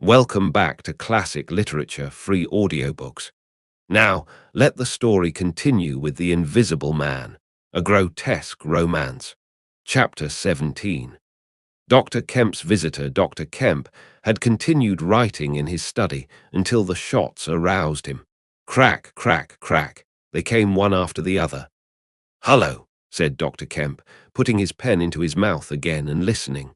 Welcome back to Classic Literature Free Audiobooks. Now, let the story continue with The Invisible Man, a grotesque romance. Chapter 17. Dr. Kemp's visitor, Dr. Kemp, had continued writing in his study until the shots aroused him. Crack, crack, crack. They came one after the other. "Hullo," said Dr. Kemp, putting his pen into his mouth again and listening.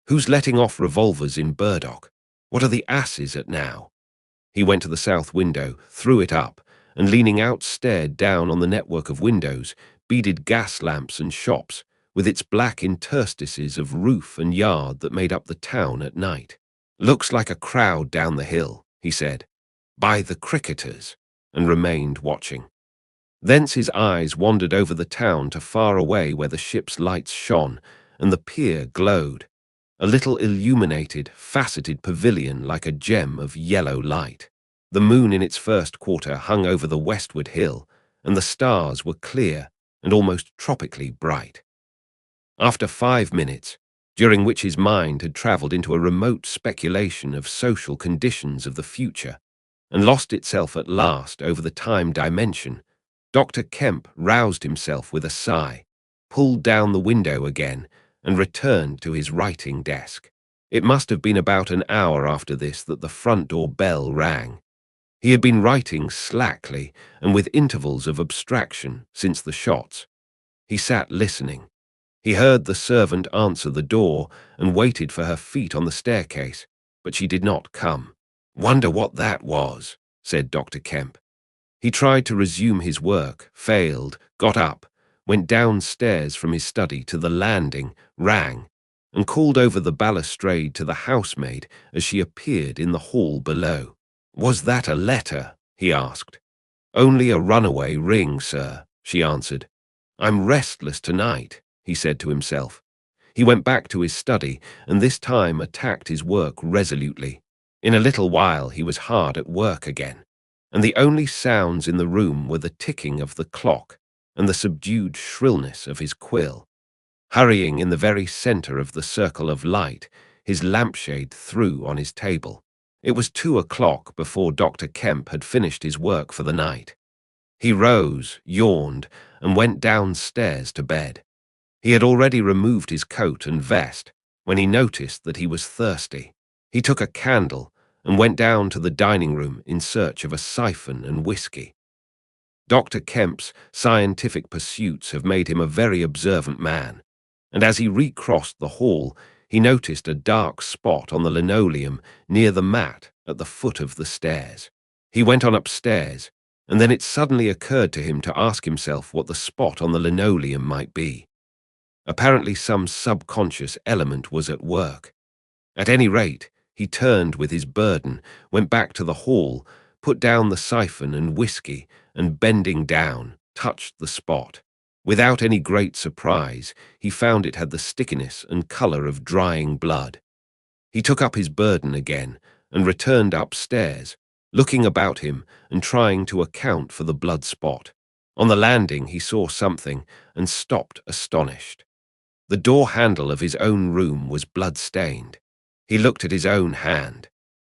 "Who's letting off revolvers in Burdock? What are the asses at now?" He went to the south window, threw it up, and leaning out stared down on the network of windows, beaded gas lamps and shops, with its black interstices of roof and yard that made up the town at night. "Looks like a crowd down the hill," he said. "By the cricketers," and remained watching. Thence his eyes wandered over the town to far away where the ship's lights shone, and the pier glowed. A little illuminated, faceted pavilion like a gem of yellow light. The moon in its first quarter hung over the westward hill, and the stars were clear and almost tropically bright. After 5 minutes, during which his mind had travelled into a remote speculation of social conditions of the future, and lost itself at last over the time dimension, Dr. Kemp roused himself with a sigh, pulled down the window again, and returned to his writing desk. It must have been about an hour after this that the front door bell rang. He had been writing slackly and with intervals of abstraction since the shots. He sat listening. He heard the servant answer the door and waited for her feet on the staircase, but she did not come. "Wonder what that was," said Dr. Kemp. He tried to resume his work, failed, got up, went downstairs from his study to the landing, rang, and called over the balustrade to the housemaid as she appeared in the hall below. "Was that a letter?" he asked. "Only a runaway ring, sir," she answered. "I'm restless tonight," he said to himself. He went back to his study and this time attacked his work resolutely. In a little while he was hard at work again, and the only sounds in the room were the ticking of the clock and the subdued shrillness of his quill. Hurrying in the very center of the circle of light, his lampshade threw on his table. It was 2 o'clock before Dr. Kemp had finished his work for the night. He rose, yawned, and went downstairs to bed. He had already removed his coat and vest when he noticed that he was thirsty. He took a candle and went down to the dining room in search of a siphon and whiskey. Dr. Kemp's scientific pursuits have made him a very observant man, and as he recrossed the hall, he noticed a dark spot on the linoleum near the mat at the foot of the stairs. He went on upstairs, and then it suddenly occurred to him to ask himself what the spot on the linoleum might be. Apparently some subconscious element was at work. At any rate, he turned with his burden, went back to the hall, put down the siphon and whiskey, and bending down, touched the spot. Without any great surprise, he found it had the stickiness and color of drying blood. He took up his burden again and returned upstairs, looking about him and trying to account for the blood spot. On the landing he saw something and stopped astonished. The door handle of his own room was blood-stained. He looked at his own hand.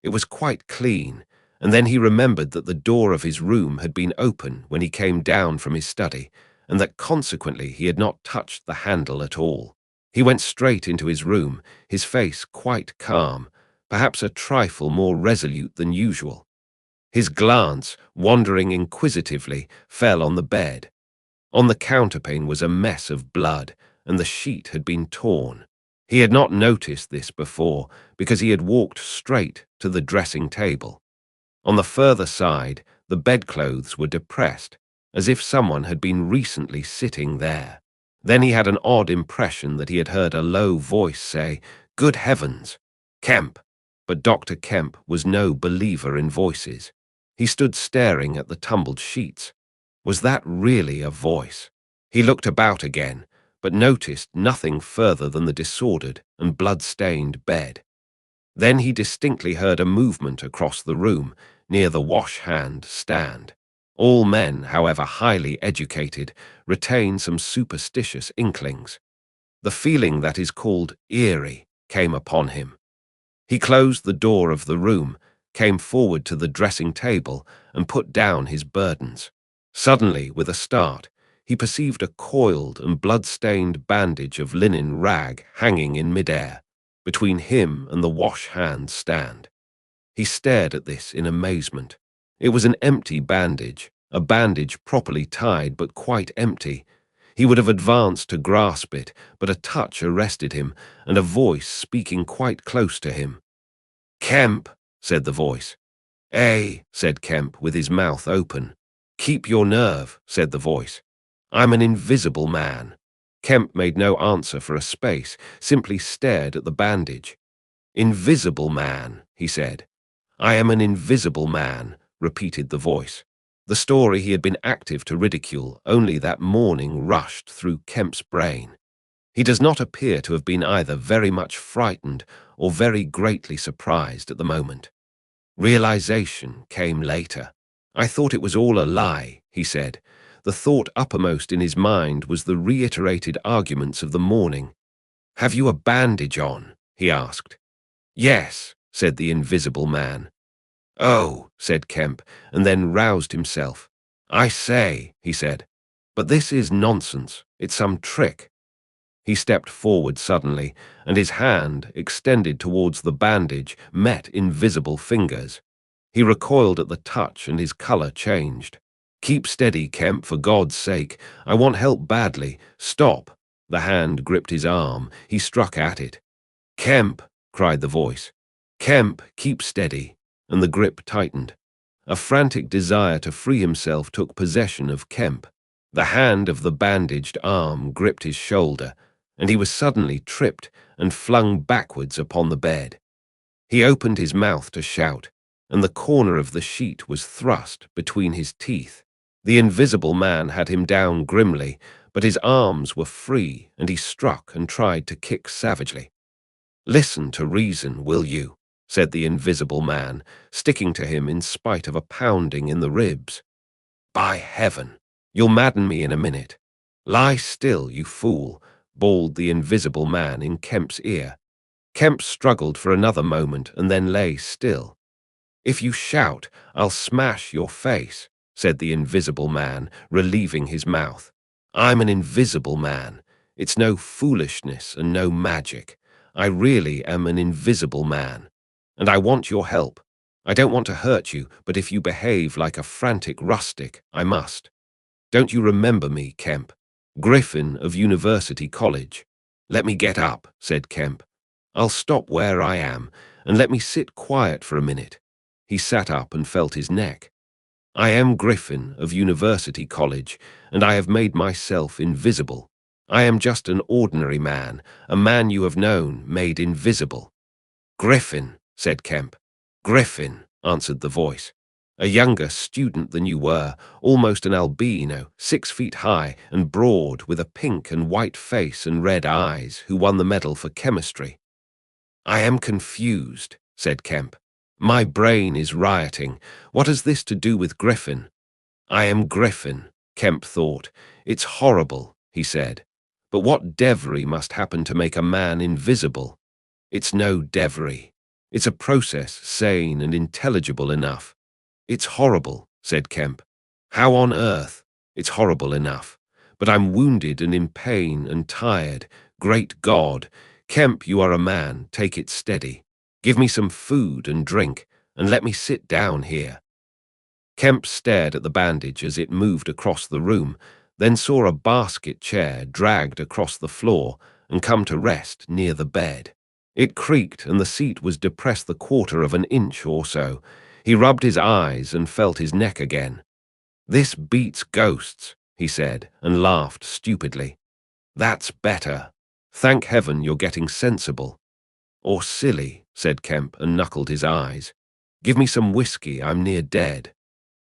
It was quite clean, and then he remembered that the door of his room had been open when he came down from his study, and that consequently he had not touched the handle at all. He went straight into his room, his face quite calm, perhaps a trifle more resolute than usual. His glance, wandering inquisitively, fell on the bed. On the counterpane was a mess of blood, and the sheet had been torn. He had not noticed this before, because he had walked straight to the dressing table. On the further side, the bedclothes were depressed, as if someone had been recently sitting there. Then he had an odd impression that he had heard a low voice say, "Good heavens, Kemp!" But Dr. Kemp was no believer in voices. He stood staring at the tumbled sheets. Was that really a voice? He looked about again, but noticed nothing further than the disordered and blood-stained bed. Then he distinctly heard a movement across the room, near the wash-hand stand. All men, however highly educated, retain some superstitious inklings. The feeling that is called eerie came upon him. He closed the door of the room, came forward to the dressing table, and put down his burdens. Suddenly, with a start, he perceived a coiled and blood-stained bandage of linen rag hanging in midair, between him and the wash-hand stand. He stared at this in amazement. It was an empty bandage, a bandage properly tied but quite empty. He would have advanced to grasp it, but a touch arrested him, and a voice speaking quite close to him. "Kemp," said the voice. Said Kemp with his mouth open. "Keep your nerve," said the voice. "I'm an invisible man." Kemp made no answer for a space, simply stared at the bandage. "Invisible man," he said. "I am an invisible man," repeated the voice. The story he had been active to ridicule only that morning rushed through Kemp's brain. He does not appear to have been either very much frightened or very greatly surprised at the moment. Realization came later. "I thought it was all a lie," he said. The thought uppermost in his mind was the reiterated arguments of the morning. "Have you a bandage on?" he asked. "Yes," said the invisible man. "Oh," said Kemp, and then roused himself. "I say," he said, "but this is nonsense. It's some trick." He stepped forward suddenly, and his hand, extended towards the bandage, met invisible fingers. He recoiled at the touch, and his color changed. "Keep steady, Kemp, for God's sake. I want help badly. Stop." The hand gripped his arm. He struck at it. "Kemp," cried the voice. "Kemp, keep steady." And the grip tightened. A frantic desire to free himself took possession of Kemp. The hand of the bandaged arm gripped his shoulder, and he was suddenly tripped and flung backwards upon the bed. He opened his mouth to shout, and the corner of the sheet was thrust between his teeth. The invisible man had him down grimly, but his arms were free, and he struck and tried to kick savagely. "Listen to reason, will you?" said the invisible man, sticking to him in spite of a pounding in the ribs. "By heaven, you'll madden me in a minute." "Lie still, you fool," bawled the invisible man in Kemp's ear. Kemp struggled for another moment and then lay still. "If you shout, I'll smash your face," said the invisible man, relieving his mouth. "I'm an invisible man. It's no foolishness and no magic. I really am an invisible man. And I want your help. I don't want to hurt you, but if you behave like a frantic rustic, I must. Don't you remember me, Kemp? Griffin of University College." "Let me get up," said Kemp. "I'll stop where I am, and let me sit quiet for a minute." He sat up and felt his neck. "I am Griffin of University College, and I have made myself invisible. I am just an ordinary man, a man you have known, made invisible." "Griffin," said Kemp. "Griffin," answered the voice. "A younger student than you were, almost an albino, 6 feet high and broad, with a pink and white face and red eyes, who won the medal for chemistry." "I am confused," said Kemp. "My brain is rioting. What has this to do with Griffin?" "I am Griffin," Kemp thought. "It's horrible," he said. "But what devilry must happen to make a man invisible? It's no devilry. It's a process sane and intelligible enough." "It's horrible," said Kemp. "How on earth? It's horrible enough. But I'm wounded and in pain and tired. Great God! Kemp, you are a man. Take it steady. Give me some food and drink, and let me sit down here." Kemp stared at the bandage as it moved across the room, then saw a basket chair dragged across the floor and come to rest near the bed. It creaked, and the seat was depressed the quarter of an inch or so. He rubbed his eyes and felt his neck again. "This beats ghosts," he said, and laughed stupidly. "That's better. Thank heaven you're getting sensible." "Or silly," said Kemp, and knuckled his eyes. "Give me some whiskey, I'm near dead."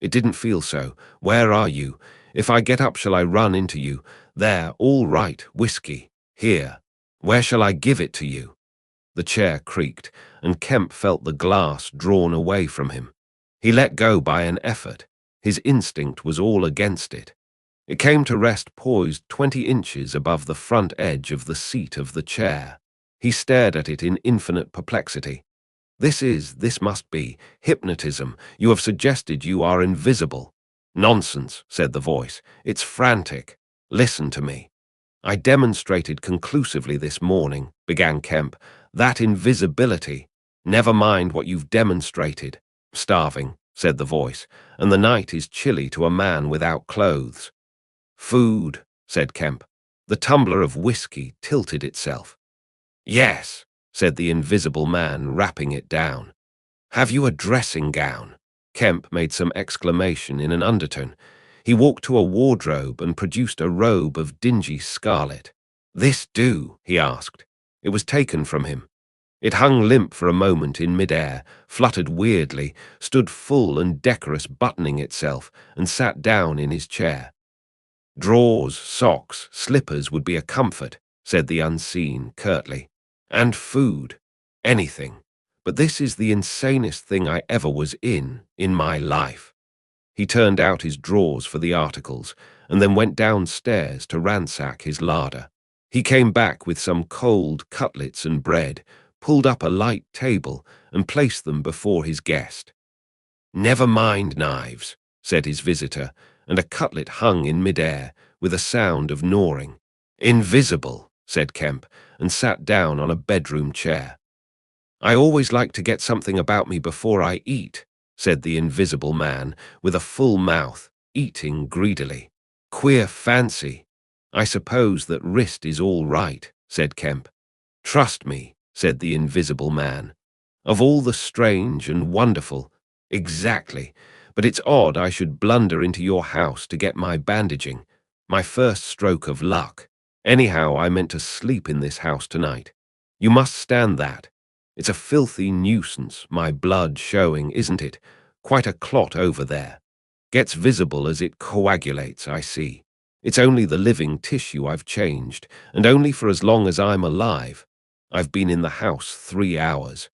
It didn't feel so. "Where are you? If I get up, shall I run into you? There, all right, whiskey. Here. Where shall I give it to you?" The chair creaked, and Kemp felt the glass drawn away from him. He let go by an effort. His instinct was all against it. It came to rest poised 20 inches above the front edge of the seat of the chair. He stared at it in infinite perplexity. This must be hypnotism. You have suggested you are invisible." "Nonsense," said the voice. "It's frantic. Listen to me." "I demonstrated conclusively this morning," began Kemp, "that invisibility. Never mind what you've demonstrated." "Starving," said the voice, "and the night is chilly to a man without clothes." "Food," said Kemp. The tumbler of whiskey tilted itself. "Yes," said the invisible man, rapping it down. "Have you a dressing gown?" Kemp made some exclamation in an undertone. He walked to a wardrobe and produced a robe of dingy scarlet. "This do?" he asked. It was taken from him. It hung limp for a moment in midair, fluttered weirdly, stood full and decorous, buttoning itself, and sat down in his chair. "Drawers, socks, slippers would be a comfort," said the unseen curtly. "And food. Anything. But this is the insanest thing I ever was in my life." He turned out his drawers for the articles, and then went downstairs to ransack his larder. He came back with some cold cutlets and bread, pulled up a light table, and placed them before his guest. "Never mind knives," said his visitor, and a cutlet hung in midair, with a sound of gnawing. "Invisible," said Kemp, and sat down on a bedroom chair. "I always like to get something about me before I eat," said the invisible man, with a full mouth, eating greedily. "Queer fancy. I suppose that wrist is all right," said Kemp. "Trust me," said the invisible man. "Of all the strange and wonderful—" "Exactly. But it's odd I should blunder into your house to get my bandaging. My first stroke of luck. Anyhow, I meant to sleep in this house tonight. You must stand that. It's a filthy nuisance, my blood showing, isn't it? Quite a clot over there. Gets visible as it coagulates, I see. It's only the living tissue I've changed, and only for as long as I'm alive. I've been in the house 3 hours.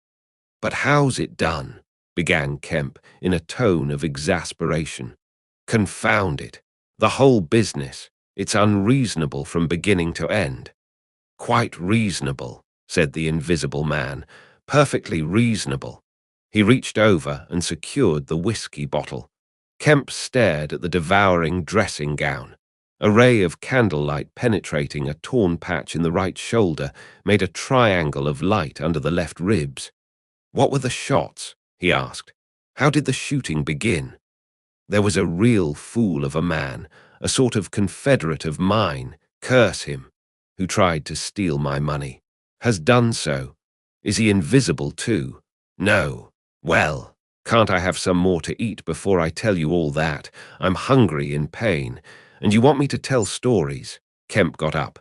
"But how's it done?" began Kemp in a tone of exasperation. "Confound it. The whole business. It's unreasonable from beginning to end." "Quite reasonable," said the invisible man. "Perfectly reasonable." He reached over and secured the whiskey bottle. Kemp stared at the devouring dressing gown. A ray of candlelight penetrating a torn patch in the right shoulder made a triangle of light under the left ribs. "What were the shots?" he asked. "How did the shooting begin?" "There was a real fool of a man, a sort of confederate of mine, curse him, who tried to steal my money. Has done so. Is he invisible too?" "No." "Well, can't I have some more to eat before I tell you all that? I'm hungry in pain. And you want me to tell stories?" Kemp got up.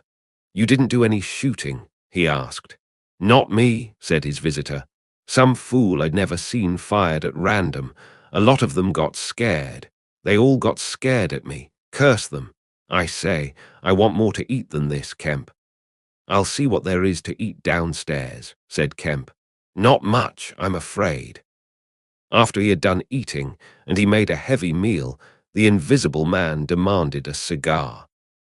"You didn't do any shooting?" he asked. "Not me," said his visitor. "Some fool I'd never seen fired at random. A lot of them got scared. They all got scared at me. Curse them. I say, I want more to eat than this, Kemp." "I'll see what there is to eat downstairs," said Kemp. "Not much, I'm afraid." After he had done eating, and he made a heavy meal, the invisible man demanded a cigar.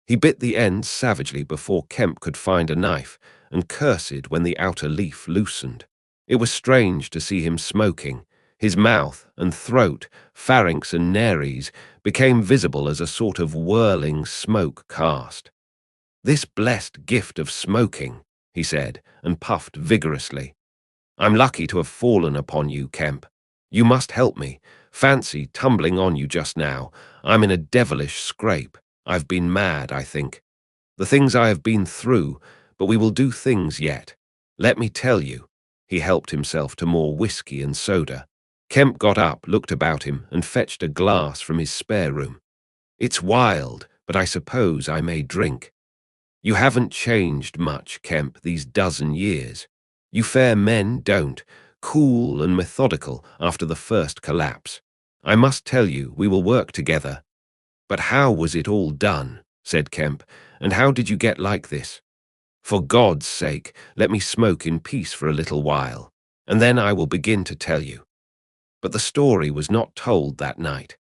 He bit the end savagely before Kemp could find a knife, and cursed when the outer leaf loosened. It was strange to see him smoking. His mouth and throat, pharynx and nares, became visible as a sort of whirling smoke cast. "This blessed gift of smoking," he said, and puffed vigorously. "I'm lucky to have fallen upon you, Kemp. You must help me. Fancy tumbling on you just now. I'm in a devilish scrape. I've been mad, I think. The things I have been through, but we will do things yet. Let me tell you." He helped himself to more whiskey and soda. Kemp got up, looked about him, and fetched a glass from his spare room. "It's wild, but I suppose I may drink." "You haven't changed much, Kemp, these dozen years. You fair men don't. Cool and methodical after the first collapse. I must tell you, we will work together." "But how was it all done?" said Kemp. "And how did you get like this?" "For God's sake, let me smoke in peace for a little while, and then I will begin to tell you." But the story was not told that night.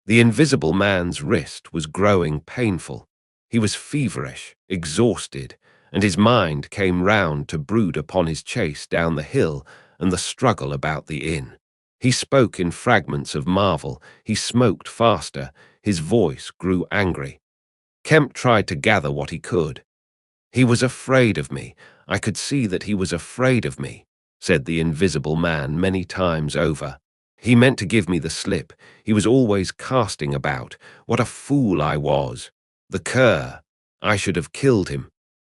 The invisible man's wrist was growing painful. He was feverish, exhausted, and his mind came round to brood upon his chase down the hill and the struggle about the inn. He spoke in fragments of marvel, he smoked faster, his voice grew angry. Kemp tried to gather what he could. "He was afraid of me. I could see that he was afraid of me," said the invisible man many times over. "He meant to give me the slip. He was always casting about. What a fool I was. The cur. I should have killed him."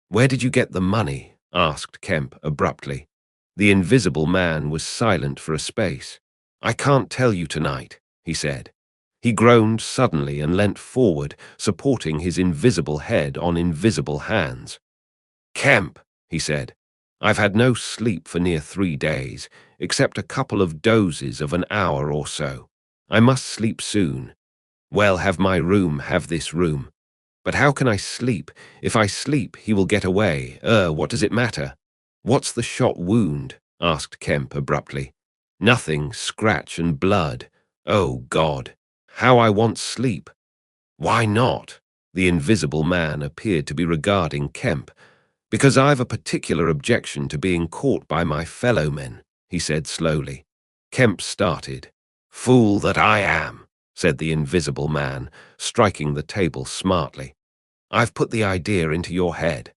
"Where did you get the money?" asked Kemp abruptly. The invisible man was silent for a space. "I can't tell you tonight," he said. He groaned suddenly and leant forward, supporting his invisible head on invisible hands. "Kemp," he said, "I've had no sleep for near 3 days, except a couple of dozes of an hour or so. I must sleep soon. Well, have my room, have this room. But how can I sleep? If I sleep, he will get away. What does it matter?" "What's the shot wound?" asked Kemp abruptly. "Nothing, scratch and blood. Oh, God. How I want sleep." "Why not?" The invisible man appeared to be regarding Kemp. "Because I've a particular objection to being caught by my fellow men," he said slowly. Kemp started. "Fool that I am," said the invisible man, striking the table smartly. "I've put the idea into your head."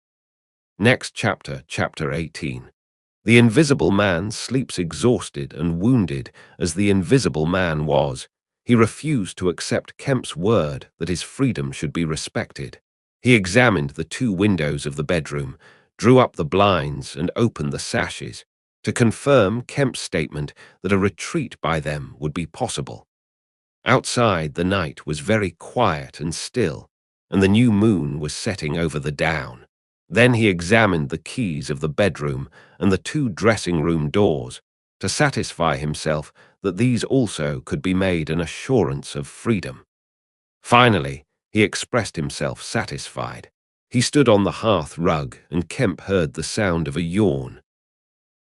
Next chapter, chapter 18. The invisible man sleeps exhausted and wounded as the invisible man was. He refused to accept Kemp's word that his freedom should be respected. He examined the 2 windows of the bedroom, drew up the blinds and opened the sashes, to confirm Kemp's statement that a retreat by them would be possible. Outside, the night was very quiet and still, and the new moon was setting over the down. Then he examined the keys of the bedroom and the 2 dressing-room doors to satisfy himself that these also could be made an assurance of freedom. Finally, he expressed himself satisfied. He stood on the hearth rug, and Kemp heard the sound of a yawn.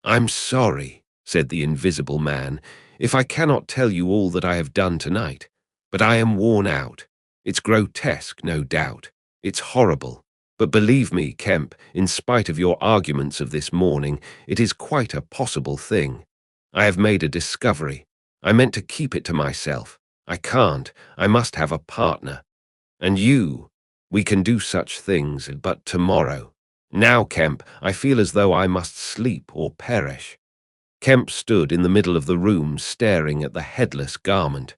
"I'm sorry," said the invisible man, "if I cannot tell you all that I have done tonight, but I am worn out. It's grotesque, no doubt. It's horrible. But believe me, Kemp, in spite of your arguments of this morning, it is quite a possible thing. I have made a discovery. I meant to keep it to myself. I can't. I must have a partner. And you, we can do such things, but tomorrow. Now, Kemp, I feel as though I must sleep or perish." Kemp stood in the middle of the room staring at the headless garment.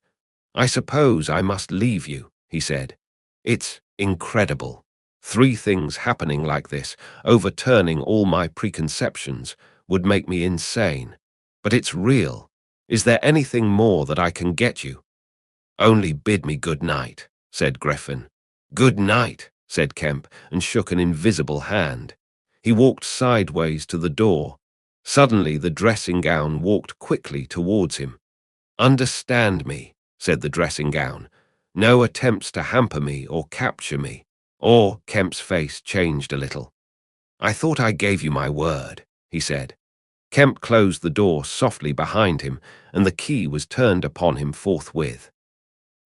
"I suppose I must leave you," he said. "It's incredible. 3 things happening like this, overturning all my preconceptions, would make me insane. But it's real. Is there anything more that I can get you?" "Only bid me good night," said Griffin. "Good night," said Kemp, and shook an invisible hand. He walked sideways to the door. Suddenly the dressing gown walked quickly towards him. "Understand me," said the dressing gown. "No attempts to hamper me or capture me." Or Kemp's face changed a little. "I thought I gave you my word," he said. Kemp closed the door softly behind him, and the key was turned upon him forthwith.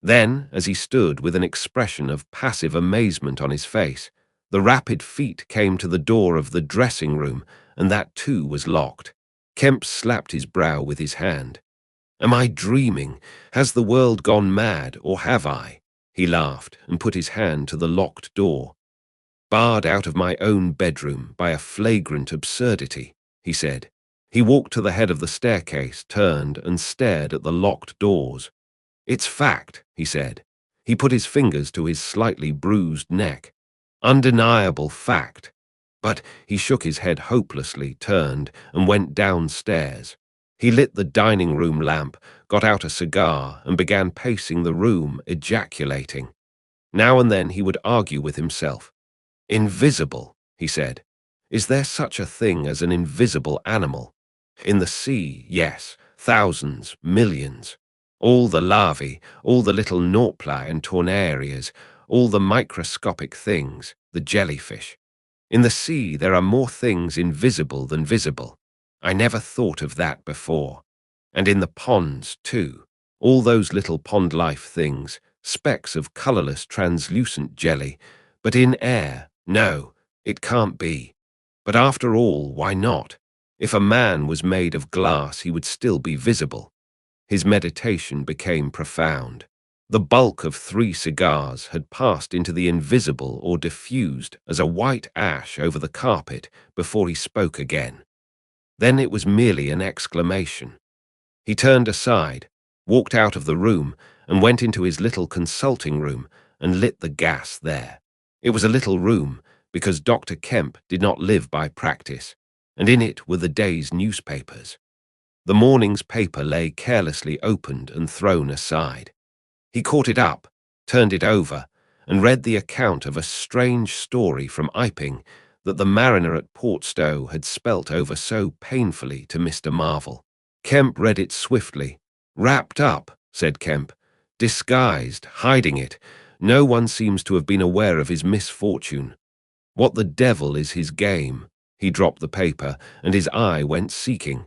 Then, as he stood with an expression of passive amazement on his face, the rapid feet came to the door of the dressing room, and that too was locked. Kemp slapped his brow with his hand. "Am I dreaming? Has the world gone mad, or have I?" He laughed and put his hand to the locked door. "Barred out of my own bedroom by a flagrant absurdity," he said. He walked to the head of the staircase, turned, and stared at the locked doors. "It's fact," he said. He put his fingers to his slightly bruised neck. "Undeniable fact." But he shook his head hopelessly, turned, and went downstairs. He lit the dining room lamp, got out a cigar, and began pacing the room, ejaculating. Now and then he would argue with himself. "Invisible," he said. "Is there such a thing as an invisible animal? In the sea, yes, thousands, millions. All the larvae, all the little nauplai and tornarias, all the microscopic things, the jellyfish. In the sea there are more things invisible than visible. I never thought of that before. And in the ponds, too, all those little pond-life things, specks of colorless translucent jelly, but in air, no, it can't be. But after all, why not? If a man was made of glass, he would still be visible. His meditation became profound. The bulk of 3 cigars had passed into the invisible or diffused as a white ash over the carpet before he spoke again. Then it was merely an exclamation. He turned aside, walked out of the room, and went into his little consulting room and lit the gas there. It was a little room because Dr. Kemp did not live by practice, and in it were the day's newspapers. The morning's paper lay carelessly opened and thrown aside. He caught it up, turned it over, and read the account of a strange story from Iping that the mariner at Portstowe had spelt over so painfully to Mr. Marvel. Kemp read it swiftly. "Wrapped up," said Kemp. "Disguised, hiding it. No one seems to have been aware of his misfortune. What the devil is his game?" He dropped the paper, and his eye went seeking.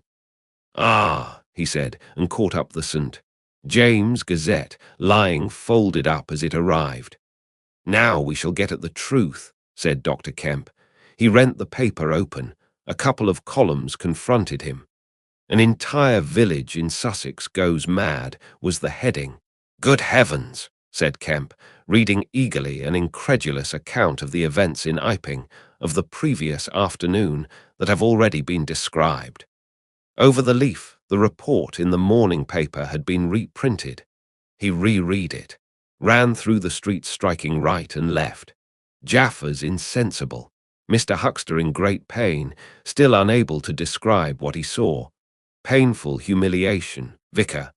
"Ah," he said, and caught up the St. James Gazette, lying folded up as it arrived. "Now we shall get at the truth," said Dr. Kemp. He rent the paper open. A couple of columns confronted him. "An entire village in Sussex goes mad," was the heading. "Good heavens," said Kemp, reading eagerly an incredulous account of the events in Iping of the previous afternoon that have already been described. Over the leaf, the report in the morning paper had been reprinted. He reread it, ran through the streets striking right and left. Jaffers insensible, Mr. Huxter in great pain, still unable to describe what he saw. Painful humiliation, vicar.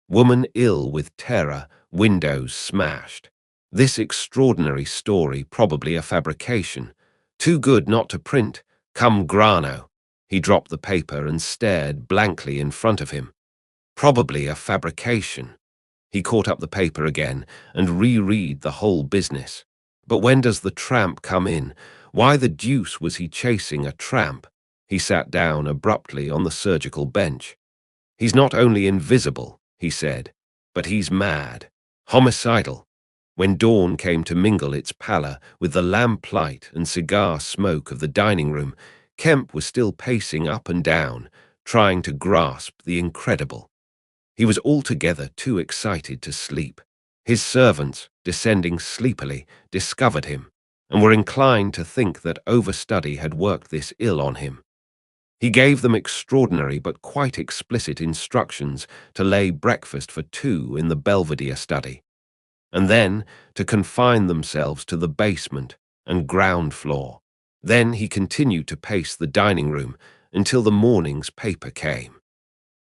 Woman ill with terror, windows smashed. This extraordinary story probably a fabrication. Too good not to print, come grano. He dropped the paper and stared blankly in front of him. Probably a fabrication. He caught up the paper again and reread the whole business. But when does the tramp come in? Why the deuce was he chasing a tramp? He sat down abruptly on the surgical bench. "He's not only invisible," he said, "but he's mad. Homicidal." When dawn came to mingle its pallor with the lamplight and cigar smoke of the dining room, Kemp was still pacing up and down, trying to grasp the incredible. He was altogether too excited to sleep. His servants, descending sleepily, discovered him, and were inclined to think that overstudy had worked this ill on him. He gave them extraordinary but quite explicit instructions to lay breakfast for 2 in the Belvedere study, and then to confine themselves to the basement and ground floor. Then he continued to pace the dining room until the morning's paper came.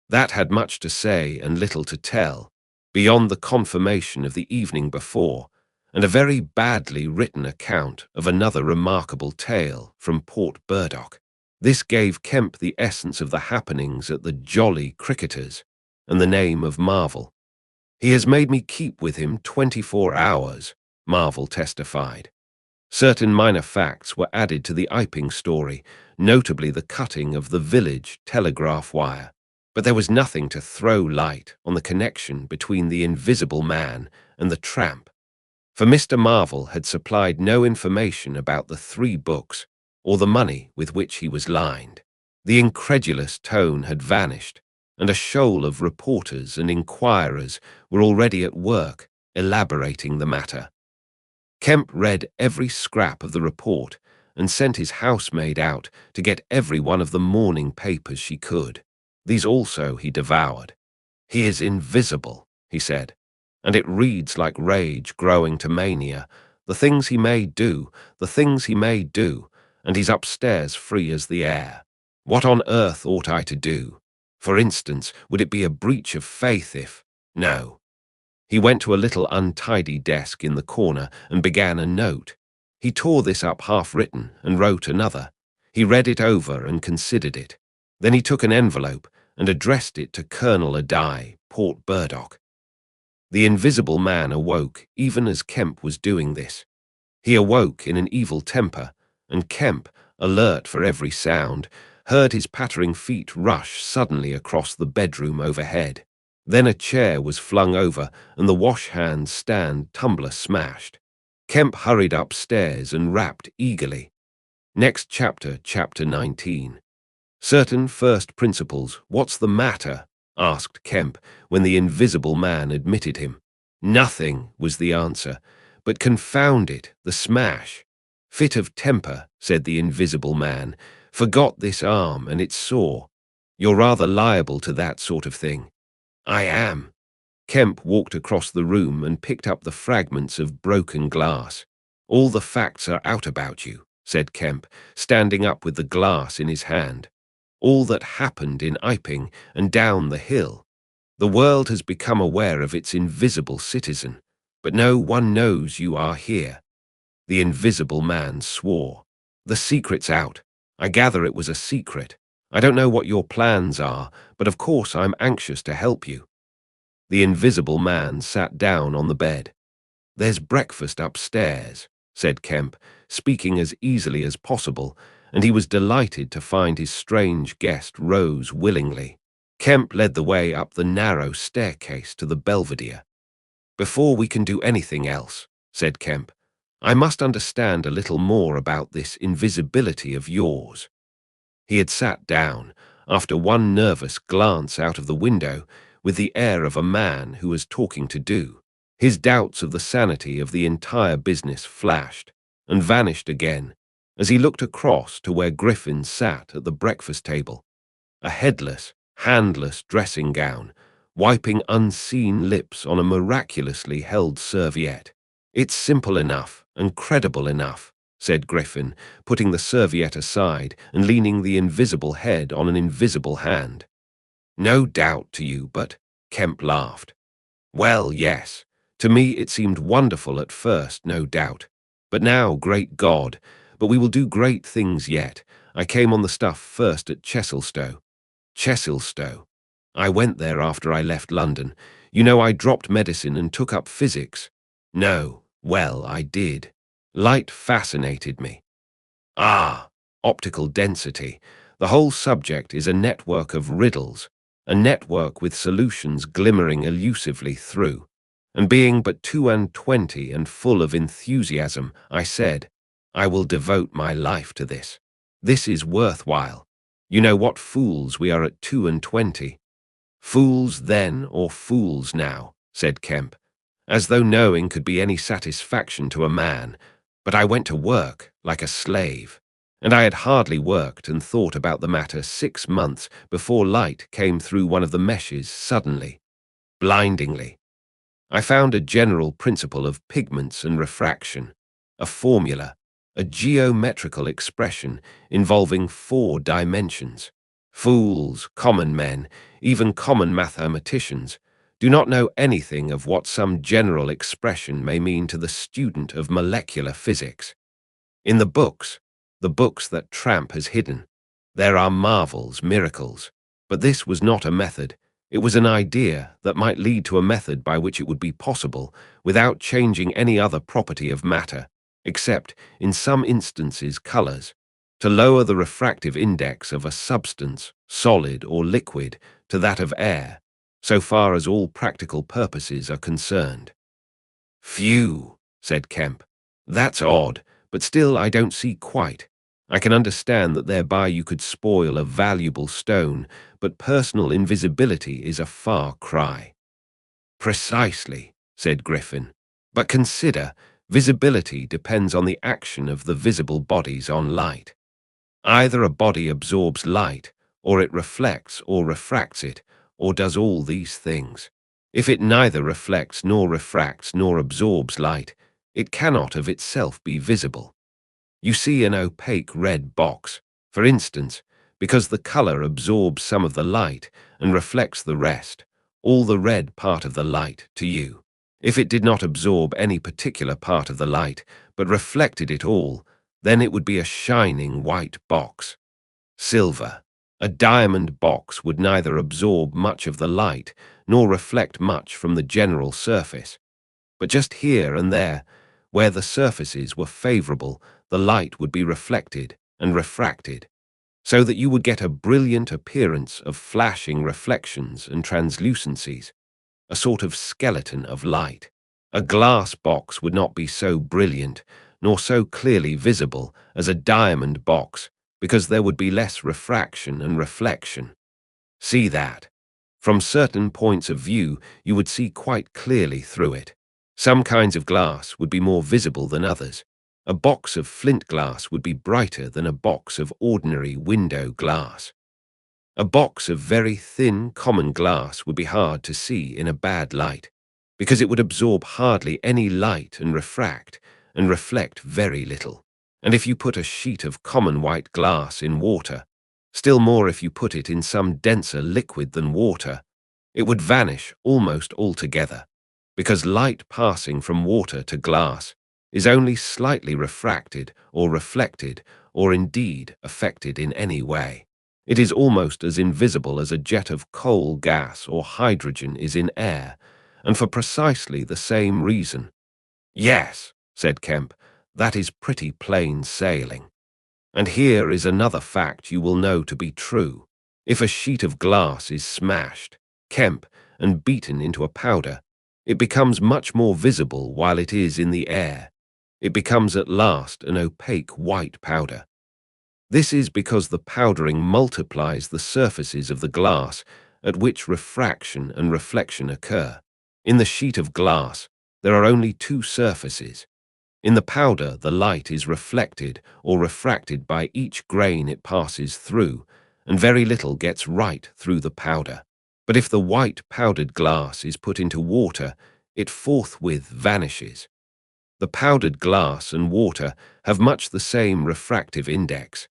That had much to say and little to tell, beyond the confirmation of the evening before, and a very badly written account of another remarkable tale from Port Burdock. This gave Kemp the essence of the happenings at the Jolly Cricketers and the name of Marvel. "He has made me keep with him 24 hours, Marvel testified. Certain minor facts were added to the Iping story, notably the cutting of the village telegraph wire. But there was nothing to throw light on the connection between the invisible man and the tramp. For Mr. Marvel had supplied no information about the 3 books or the money with which he was lined. The incredulous tone had vanished, and a shoal of reporters and inquirers were already at work elaborating the matter. Kemp read every scrap of the report and sent his housemaid out to get every one of the morning papers she could. These also he devoured. "He is invisible," he said, "and it reads like rage growing to mania. The things he may do, the things he may do, and he's upstairs free as the air. What on earth ought I to do? For instance, would it be a breach of faith if— No." He went to a little untidy desk in the corner and began a note. He tore this up half-written and wrote another. He read it over and considered it. Then he took an envelope and addressed it to Colonel Adye, Port Burdock. The invisible man awoke even as Kemp was doing this. He awoke in an evil temper, and Kemp, alert for every sound, heard his pattering feet rush suddenly across the bedroom overhead. Then a chair was flung over and the wash-hand stand tumbler smashed. Kemp hurried upstairs and rapped eagerly. Next chapter, chapter 19. Certain first principles. What's the matter? Asked Kemp when the invisible man admitted him. Nothing, was the answer. But confound it, the smash. Fit of temper, said the invisible man. Forgot this arm and it's sore. You're rather liable to that sort of thing. I am. Kemp walked across the room and picked up the fragments of broken glass. All the facts are out about you, said Kemp, standing up with the glass in his hand. All that happened in Iping and down the hill. The world has become aware of its invisible citizen, but no one knows you are here. The invisible man swore. The secret's out. I gather it was a secret. I don't know what your plans are, but of course I'm anxious to help you. The invisible man sat down on the bed. There's breakfast upstairs, said Kemp, speaking as easily as possible, and he was delighted to find his strange guest rose willingly. Kemp led the way up the narrow staircase to the belvedere. Before we can do anything else, said Kemp, I must understand a little more about this invisibility of yours. He had sat down, after one nervous glance out of the window, with the air of a man who was talking to do. His doubts of the sanity of the entire business flashed and vanished again as he looked across to where Griffin sat at the breakfast table, a headless, handless dressing gown, wiping unseen lips on a miraculously held serviette. It's simple enough and credible enough, said Griffin, putting the serviette aside and leaning the invisible head on an invisible hand. No doubt to you, but, Kemp laughed. Well, yes. To me it seemed wonderful at first, no doubt. But now, great God, but we will do great things yet. I came on the stuff first at Chesilstowe. Chesilstowe. I went there after I left London. You know, I dropped medicine and took up physics. No, well, I did. Light fascinated me. Ah, optical density. The whole subject is a network of riddles, a network with solutions glimmering elusively through. And being but 22 and full of enthusiasm, I said, I will devote my life to this. This is worthwhile. You know what fools we are at 22. Fools then or fools now, said Kemp, as though knowing could be any satisfaction to a man. But I went to work like a slave, and I had hardly worked and thought about the matter 6 months before light came through one of the meshes suddenly, blindingly. I found a general principle of pigments and refraction, a formula, a geometrical expression involving 4 dimensions. Fools, common men, even common mathematicians, do not know anything of what some general expression may mean to the student of molecular physics. In the books that Tramp has hidden, there are marvels, miracles, but this was not a method. It was an idea that might lead to a method by which it would be possible, without changing any other property of matter, except, in some instances, colors, to lower the refractive index of a substance, solid or liquid, to that of air, so far as all practical purposes are concerned. Phew, said Kemp. That's odd, but still I don't see quite. I can understand that thereby you could spoil a valuable stone, but personal invisibility is a far cry. Precisely, said Griffin. But consider, visibility depends on the action of the visible bodies on light. Either a body absorbs light, or it reflects or refracts it, or does all these things. If it neither reflects nor refracts nor absorbs light, it cannot of itself be visible. You see an opaque red box, for instance, because the color absorbs some of the light and reflects the rest, all the red part of the light, to you. If it did not absorb any particular part of the light, but reflected it all, then it would be a shining white box. Silver. A diamond box would neither absorb much of the light, nor reflect much from the general surface. But just here and there, where the surfaces were favorable, the light would be reflected and refracted, so that you would get a brilliant appearance of flashing reflections and translucencies, a sort of skeleton of light. A glass box would not be so brilliant, nor so clearly visible as a diamond box, because there would be less refraction and reflection. See that? From certain points of view, you would see quite clearly through it. Some kinds of glass would be more visible than others. A box of flint glass would be brighter than a box of ordinary window glass. A box of very thin, common glass would be hard to see in a bad light, because it would absorb hardly any light and reflect very little. And if you put a sheet of common white glass in water, still more if you put it in some denser liquid than water, it would vanish almost altogether, because light passing from water to glass is only slightly refracted or reflected or indeed affected in any way. It is almost as invisible as a jet of coal gas or hydrogen is in air, and for precisely the same reason. Yes, said Kemp, that is pretty plain sailing. And here is another fact you will know to be true. If a sheet of glass is smashed, Kemp, and beaten into a powder, it becomes much more visible while it is in the air. It becomes at last an opaque white powder. This is because the powdering multiplies the surfaces of the glass at which refraction and reflection occur. In the sheet of glass, there are only two surfaces. In the powder, the light is reflected or refracted by each grain it passes through, and very little gets right through the powder. But if the white powdered glass is put into water, it forthwith vanishes. The powdered glass and water have much the same refractive index.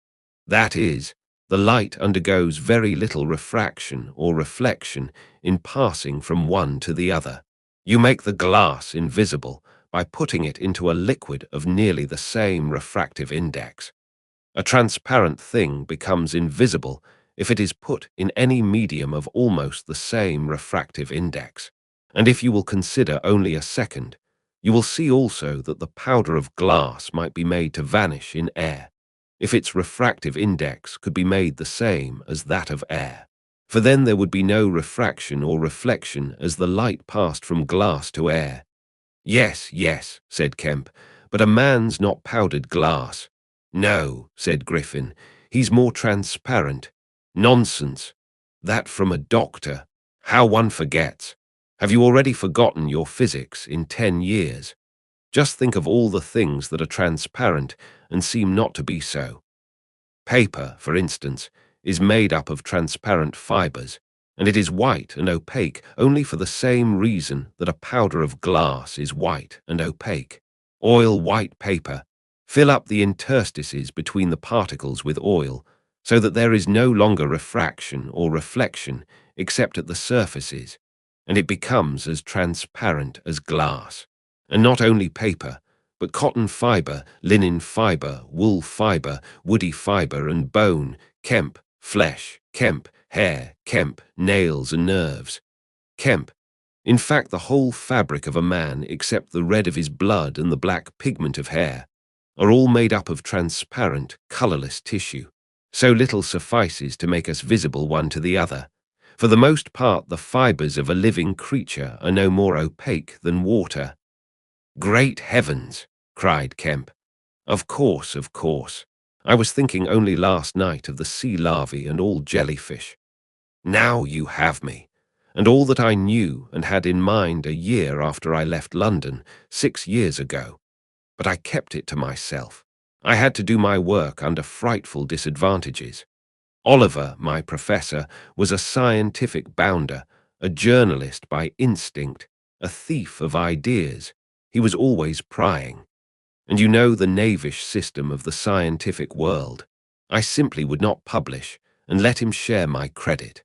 That is, the light undergoes very little refraction or reflection in passing from one to the other. You make the glass invisible by putting it into a liquid of nearly the same refractive index. A transparent thing becomes invisible if it is put in any medium of almost the same refractive index. And if you will consider only a second, you will see also that the powder of glass might be made to vanish in air, if its refractive index could be made the same as that of air. For then there would be no refraction or reflection as the light passed from glass to air. Yes, yes, said Kemp, but a man's not powdered glass. No, said Griffin, he's more transparent. Nonsense. That from a doctor. How one forgets. Have you already forgotten your physics in 10 years? Just think of all the things that are transparent and seem not to be so. Paper, for instance, is made up of transparent fibers, and it is white and opaque only for the same reason that a powder of glass is white and opaque. Oil white paper. Fill up the interstices between the particles with oil, so that there is no longer refraction or reflection except at the surfaces, and it becomes as transparent as glass. And not only paper, but cotton fiber, linen fiber, wool fiber, woody fiber and bone, Kemp, flesh, Kemp, hair, Kemp, nails and nerves. Kemp, in fact the whole fabric of a man except the red of his blood and the black pigment of hair, are all made up of transparent, colourless tissue. So little suffices to make us visible one to the other. For the most part the fibres of a living creature are no more opaque than water. Great heavens! Cried Kemp. Of course, of course. I was thinking only last night of the sea larvae and all jellyfish. Now you have me, and all that I knew and had in mind a year after I left London, 6 years ago. But I kept it to myself. I had to do my work under frightful disadvantages. Oliver, my professor, was a scientific bounder, a journalist by instinct, a thief of ideas. He was always prying. And you know the knavish system of the scientific world. I simply would not publish and let him share my credit.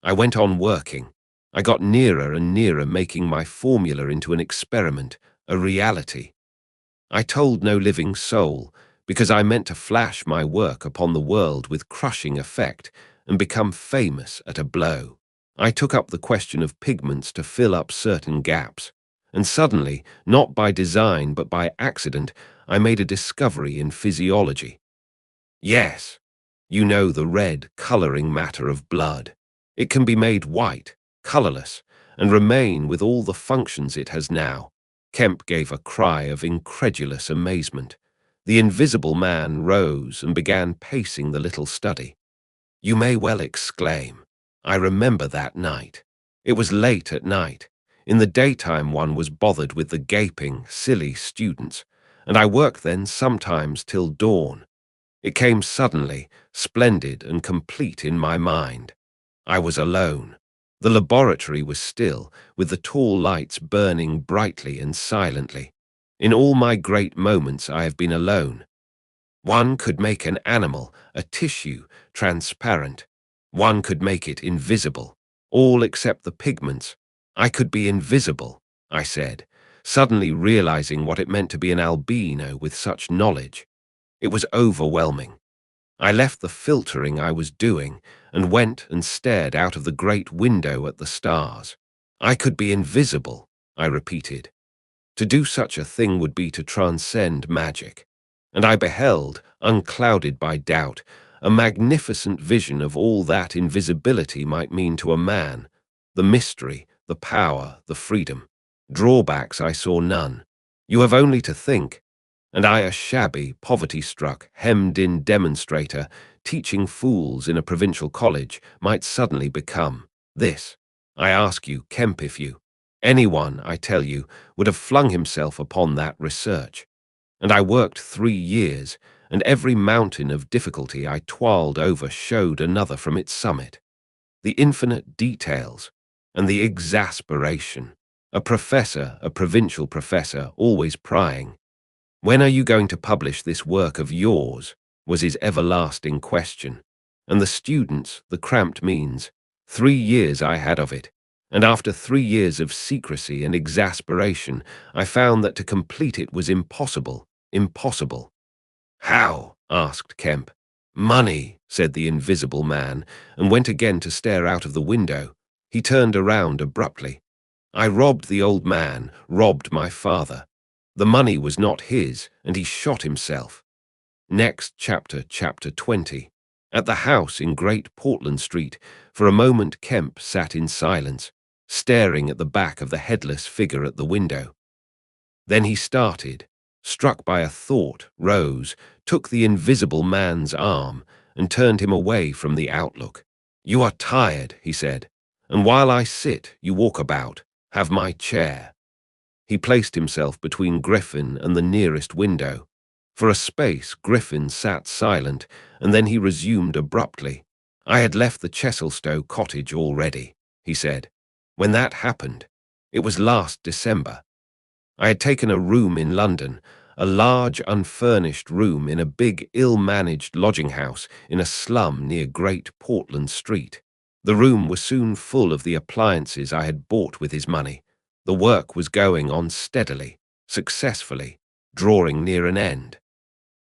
I went on working. I got nearer and nearer making my formula into an experiment, a reality. I told no living soul, because I meant to flash my work upon the world with crushing effect and become famous at a blow. I took up the question of pigments to fill up certain gaps. And suddenly, not by design but by accident, I made a discovery in physiology. Yes, you know the red colouring matter of blood. It can be made white, colourless, and remain with all the functions it has now. Kemp gave a cry of incredulous amazement. The invisible man rose and began pacing the little study. You may well exclaim. I remember that night. It was late at night. In the daytime one was bothered with the gaping, silly students, and I worked then sometimes till dawn. It came suddenly, splendid and complete in my mind. I was alone. The laboratory was still, with the tall lights burning brightly and silently. In all my great moments I have been alone. One could make an animal, a tissue, transparent. One could make it invisible, all except the pigments. I could be invisible, I said, suddenly realizing what it meant to be an albino with such knowledge. It was overwhelming. I left the filtering I was doing and went and stared out of the great window at the stars. I could be invisible, I repeated. To do such a thing would be to transcend magic. And I beheld, unclouded by doubt, a magnificent vision of all that invisibility might mean to a man, the mystery, the power, the freedom. Drawbacks I saw none. You have only to think. And I, a shabby, poverty-struck, hemmed-in demonstrator, teaching fools in a provincial college, might suddenly become this. I ask you, Kemp, if you, anyone, I tell you, would have flung himself upon that research. And I worked 3 years, and every mountain of difficulty I toiled over showed another from its summit. The infinite details, and the exasperation. A professor, a provincial professor, always prying. When are you going to publish this work of yours? Was his everlasting question. And the students, the cramped means. 3 years I had of it. And after 3 years of secrecy and exasperation, I found that to complete it was impossible. Impossible. How? Asked Kemp. Money, said the invisible man, and went again to stare out of the window. He turned around abruptly. I robbed the old man, robbed my father. The money was not his, and he shot himself. Next chapter, chapter 20. At the house in Great Portland Street, for a moment Kemp sat in silence, staring at the back of the headless figure at the window. Then he started, struck by a thought, rose, took the invisible man's arm, and turned him away from the outlook. You are tired, he said, and while I sit, you walk about. Have my chair. He placed himself between Griffin and the nearest window. For a space, Griffin sat silent, and then he resumed abruptly. I had left the Chesilstowe cottage already, he said. When that happened, it was last December. I had taken a room in London, a large unfurnished room in a big ill-managed lodging house in a slum near Great Portland Street. The room was soon full of the appliances I had bought with his money. The work was going on steadily, successfully, drawing near an end.